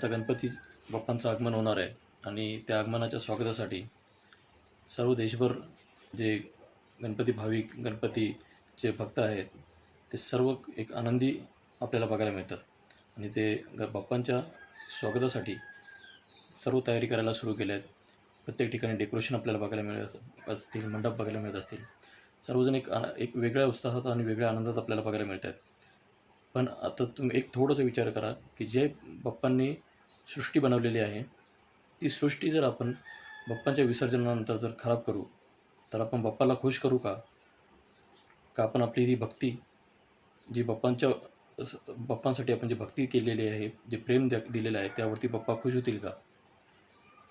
आता गणपती बाप्पांचं आगमन होणार आहे आणि त्या आगमनाच्या स्वागतासाठी सर्व देशभर जे गणपती भाविक गणपतीचे भक्त आहेत ते सर्व एक आनंदी आपल्याला बघायला मिळतात आणि ते बाप्पांच्या स्वागतासाठी सर्व तयारी करायला सुरू केल्या आहेत. प्रत्येक ठिकाणी डेकोरेशन आपल्याला बघायला मिळत असतील, मंडप बघायला मिळत असतील. सर्वजण एक वेगळ्या उत्साहात आणि वेगळ्या आनंदात आपल्याला बघायला मिळत आहेत. पण आता तुम्ही एक थोडंसं विचार करा की जे बाप्पांनी सृष्टी बनवलेली आहे ती सृष्टी जर आपण बाप्पांच्या विसर्जनानंतर जर खराब करू तर आपण बाप्पाला खुश करू का? का आपण आपली ही भक्ती जी बाप्पांसाठी आपण जी भक्ती केलेली आहे, जे प्रेम दिलेलं आहे त्यावरती बाप्पा खुश होतील का?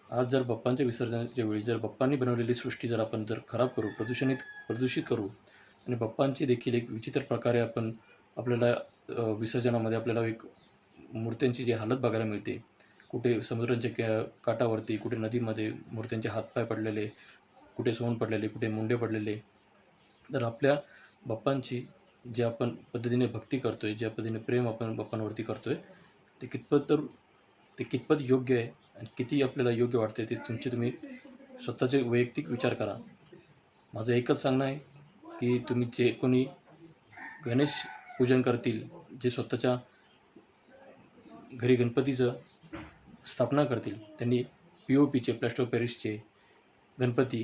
आज जर बाप्पांच्या विसर्जनाच्या वेळी जर बाप्पांनी बनवलेली सृष्टी जर आपण जर खराब करू, प्रदूषित करू आणि बाप्पांची देखील एक विचित्र प्रकारे आपल्याला विसर्जनामध्ये आपल्याला एक मूर्त्यांची जी हालत बघायला मिळते, कुठे समुद्राच्या काठावरती, कुठे नदीमध्ये मूर्त्यांचे हातपाय पडलेले, कुठे सोंड पडलेले, कुठे मुंडे पडलेले. तर आपल्या बाप्पांची ज्या आपण पद्धतीने भक्ती करतोय, ज्या पद्धतीने प्रेम आपण बाप्पांवरती करतोय ते कितपत योग्य आहे आणि किती आपल्याला योग्य वाटते ते तुम्ही स्वतःचे वैयक्तिक विचार करा. माझं एकच सांगणं आहे की तुम्ही जे कोणी गणेश पूजन करतील, जे स्वतःच्या घरी गणपतीचं स्थापना करतील, त्यांनी POPचे प्लॅस्टर ऑफ पॅरिसचे गणपती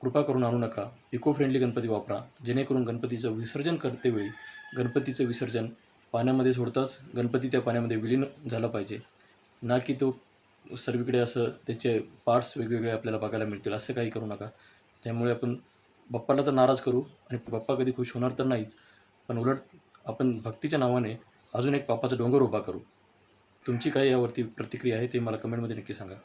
कृपा करून आणू नका. इको फ्रेंडली गणपती वापरा, जेणेकरून गणपतीचं विसर्जन करतेवेळी गणपतीचं विसर्जन पाण्यामध्ये सोडताच गणपती त्या पाण्यामध्ये विलीन झाला पाहिजे, ना की तो सर्वीकडे असं त्याचे पार्ट्स वेगवेगळे आपल्याला बघायला मिळतील. असं काही करू नका, त्यामुळे आपण बाप्पाला तर नाराज करू आणि बाप्पा कधी खुश होणार तर नाहीच, पण उलट आपण भक्तीच्या नावाने अजून एक पापाचा डोंगर उभा करू. तुमची काय यावरती प्रतिक्रिया आहे ते मला कमेंटमध्ये नक्की सांगा.